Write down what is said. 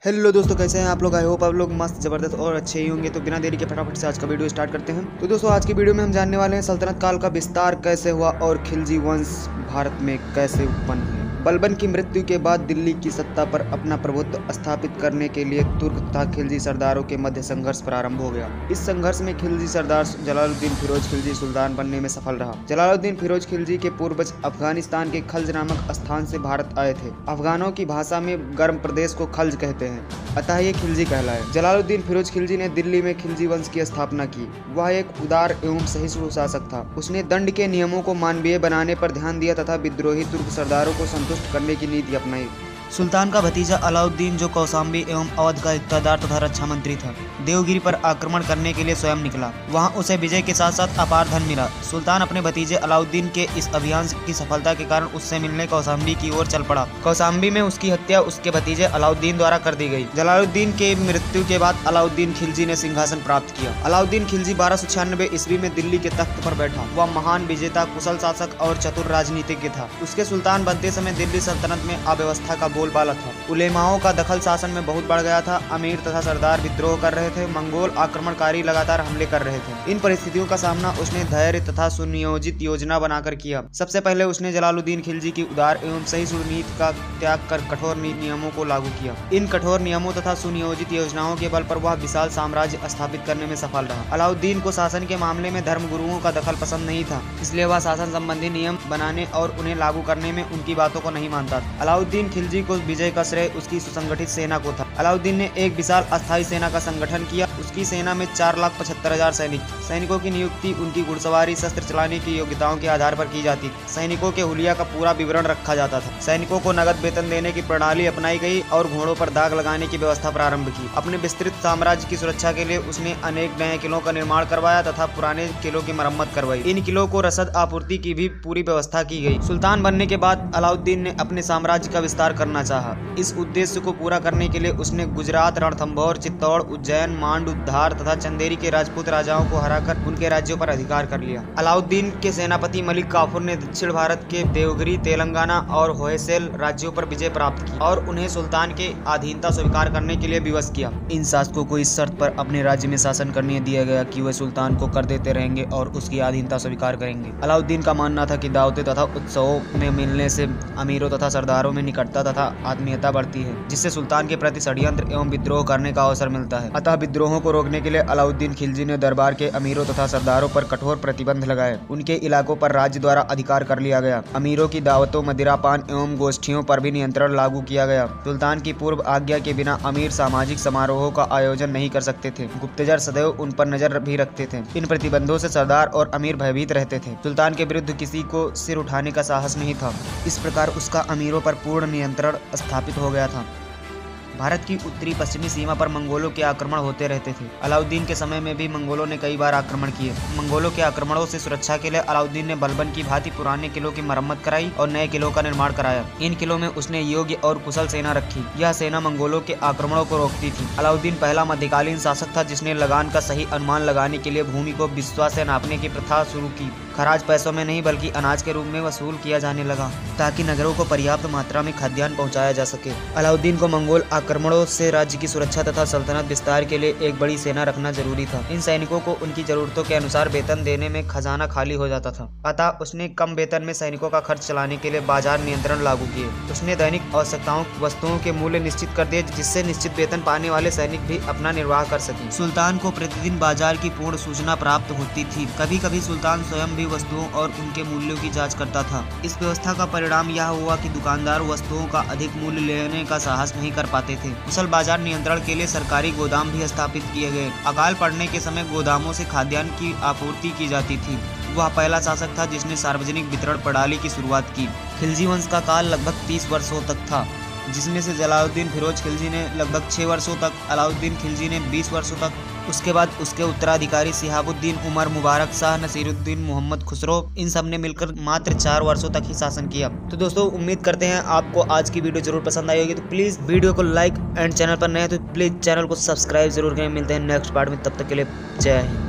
Hello दोस्तों, कैसे हैं आप लोग। आई होप आप लोग मस्त जबरदस्त और अच्छे ही होंगे। तो बिना देरी के फटाफट से आज का वीडियो स्टार्ट करते हैं। तो दोस्तों, आज की वीडियो में हम जानने वाले हैं सल्तनत काल का विस्तार कैसे हुआ और खिलजी वंश भारत में कैसे उत्पन्न हुए। बलबन की मृत्यु के बाद दिल्ली की सत्ता पर अपना प्रभुत्व स्थापित करने के लिए तुर्क तथा खिलजी सरदारों के मध्य संघर्ष प्रारंभ हो गया। इस संघर्ष में खिलजी सरदार जलालुद्दीन फिरोज खिलजी सुल्तान बनने में सफल रहा। जलालुद्दीन फिरोज खिलजी के पूर्वज अफगानिस्तान के खल्ज नामक स्थान से भारत आए थे। अफगानों की भाषा में गर्म प्रदेश को खल्ज कहते हैं, अतः ये खिलजी कहलाए। जलालुद्दीन फिरोज खिलजी ने दिल्ली में खिलजी वंश की स्थापना की। वह एक उदार एवं सहिष्णु शासक था। उसने दंड के नियमों को मानवीय बनाने पर ध्यान दिया तथा विद्रोही तुर्क सरदारों को संतुष्ट करने की नीति अपनाई। सुल्तान का भतीजा अलाउद्दीन, जो कौशाम्बी एवं अवध का इक़्तिदार तथा रक्षा मंत्री था, देवगिरी पर आक्रमण करने के लिए स्वयं निकला। वहां उसे विजय के साथ साथ अपार धन मिला। सुल्तान अपने भतीजे अलाउद्दीन के इस अभियान की सफलता के कारण उससे मिलने कौशाम्बी की ओर चल पड़ा। कौशाम्बी में उसकी हत्या उसके भतीजे अलाउद्दीन द्वारा कर दी गई। जलालुद्दीन के मृत्यु के बाद अलाउद्दीन खिलजी ने सिंहासन प्राप्त किया। अलाउद्दीन खिलजी 1296 ईस्वी में दिल्ली के तख्त पर बैठा। वह महान विजेता, कुशल शासक और चतुर राजनीतिज्ञ था। उसके सुल्तान बनते समय दिल्ली सल्तनत में अव्यवस्था का बोलबाला था। उलेमाओं का दखल शासन में बहुत बढ़ गया था। अमीर तथा सरदार विद्रोह कर रहे थे। मंगोल आक्रमणकारी लगातार हमले कर रहे थे। इन परिस्थितियों का सामना उसने धैर्य तथा सुनियोजित योजना बनाकर किया। सबसे पहले उसने जलालुद्दीन खिलजी की उदार एवं सहिष्णु नीति का त्याग कर कठोर नियमों को लागू किया। इन कठोर नियमों तथा सुनियोजित योजनाओं के बल पर वह विशाल साम्राज्य स्थापित करने में सफल रहा। अलाउद्दीन को शासन के मामले में धर्म गुरुओं का दखल पसंद नहीं था, इसलिए वह शासन संबंधी नियम बनाने और उन्हें लागू करने में उनकी बातों को नहीं मानता था। अलाउद्दीन खिलजी को विजय का श्रेय उसकी सुसंगठित सेना को था। अलाउद्दीन ने एक विशाल अस्थायी सेना का संगठन किया। उसकी सेना में 4,75,000 सैनिकों की नियुक्ति उनकी घुड़सवारी, शस्त्र चलाने की योग्यताओं के आधार पर की जाती थी। सैनिकों के हुलिया का पूरा विवरण रखा जाता था। सैनिकों को नगद वेतन देने की प्रणाली अपनाई गई और घोड़ों पर दाग लगाने की व्यवस्था प्रारंभ की। अपने विस्तृत साम्राज्य की सुरक्षा के लिए उसने अनेक नए किलों का निर्माण करवाया तथा पुराने किलों की मरम्मत करवाई। इन किलों को रसद आपूर्ति की भी पूरी व्यवस्था की गई। सुल्तान बनने के बाद अलाउद्दीन ने अपने साम्राज्य का विस्तार करना चाहा। इस उद्देश्य को पूरा करने के लिए उसने गुजरात, रणथंभौर, चित्तौड़, उज्जैन, मांड, उद्धार तथा चंदेरी के राजपूत राजाओं को हराकर उनके राज्यों पर अधिकार कर लिया। अलाउद्दीन के सेनापति मलिक काफूर ने दक्षिण भारत के देवगिरी, तेलंगाना और होयसेल राज्यों पर विजय प्राप्त की और उन्हें सुल्तान के अधीनता स्वीकार करने के लिए विवश किया। इन शासकों को इस शर्त पर अपने राज्य में शासन करने दिया गया कि वे सुल्तान को कर देते रहेंगे और उसकी अधीनता स्वीकार करेंगे। अलाउद्दीन का मानना था कि दावतें तथा उत्सवों में मिलने से अमीरों तथा सरदारों में निकटता तथा आत्मीयता बढ़ती है, जिससे सुल्तान के प्रति षड्यंत्र एवं विद्रोह करने का अवसर मिलता है। अतः विद्रोहों को रोकने के लिए अलाउद्दीन खिलजी ने दरबार के अमीरों तथा सरदारों पर कठोर प्रतिबंध लगाए। उनके इलाकों पर राज्य द्वारा अधिकार कर लिया गया। अमीरों की दावतों, मदिरापान एवं गोष्ठियों पर भी नियंत्रण लागू किया गया। सुल्तान की पूर्व आज्ञा के बिना अमीर सामाजिक समारोहों का आयोजन नहीं कर सकते थे। गुप्तचर सदैव उन पर नजर भी रखते थे। इन प्रतिबंधों से सरदार और अमीर भयभीत रहते थे। सुल्तान के विरुद्ध किसी को सिर उठाने का साहस नहीं था। इस प्रकार उसका अमीरों पर पूर्ण नियंत्रण स्थापित हो गया था। भारत की उत्तरी पश्चिमी सीमा पर मंगोलों के आक्रमण होते रहते थे। अलाउद्दीन के समय में भी मंगोलों ने कई बार आक्रमण किए। मंगोलों के आक्रमणों से सुरक्षा के लिए अलाउद्दीन ने बलबन की भांति पुराने किलों की मरम्मत कराई और नए किलों का निर्माण कराया। इन किलों में उसने योग्य और कुशल सेना रखी। यह सेना मंगोलों के आक्रमणों को रोकती थी। अलाउद्दीन पहला मध्यकालीन शासक था जिसने लगान का सही अनुमान लगाने के लिए भूमि को विश्वास से नापने की प्रथा शुरू की। खराज पैसों में नहीं बल्कि अनाज के रूप में वसूल किया जाने लगा ताकि नगरों को पर्याप्त मात्रा में खाद्यान्न पहुंचाया जा सके। अलाउद्दीन को मंगोल आक्रमणों से राज्य की सुरक्षा तथा सल्तनत विस्तार के लिए एक बड़ी सेना रखना जरूरी था। इन सैनिकों को उनकी जरूरतों के अनुसार वेतन देने में खजाना खाली हो जाता था। अतः उसने कम वेतन में सैनिकों का खर्च चलाने के लिए बाजार नियंत्रण लागू किए। उसने दैनिक आवश्यकताओं वस्तुओं के मूल्य निश्चित कर दिए, जिससे निश्चित वेतन पाने वाले सैनिक भी अपना निर्वाह कर सके। सुल्तान को प्रतिदिन बाजार की पूर्ण सूचना प्राप्त होती थी। कभी कभी सुल्तान स्वयं वस्तुओं और उनके मूल्यों की जांच करता था। इस व्यवस्था का परिणाम यह हुआ कि दुकानदार वस्तुओं का अधिक मूल्य लेने का साहस नहीं कर पाते थे। कुशल बाजार नियंत्रण के लिए सरकारी गोदाम भी स्थापित किए गए। अकाल पड़ने के समय गोदामों से खाद्यान्न की आपूर्ति की जाती थी। वह पहला शासक था जिसने सार्वजनिक वितरण प्रणाली की शुरुआत की। खिलजी वंश का काल लगभग 30 वर्षों तक था, जिसमें से जलालुद्दीन फिरोज खिलजी ने लगभग 6 वर्षों तक, अलाउद्दीन खिलजी ने 20 वर्षों तक, उसके बाद उसके उत्तराधिकारी शिहाबुद्दीन, उमर मुबारक शाह, नसीरुद्दीन, मोहम्मद खुसरो, इन सब ने मिलकर मात्र 4 वर्षों तक ही शासन किया। तो दोस्तों, उम्मीद करते हैं आपको आज की वीडियो जरूर पसंद आई होगी। तो प्लीज़ वीडियो को लाइक एंड चैनल पर नए हैं तो प्लीज़ चैनल को सब्सक्राइब जरूर करें। मिलते हैं नेक्स्ट पार्ट में, तब तक के लिए जय हिंद।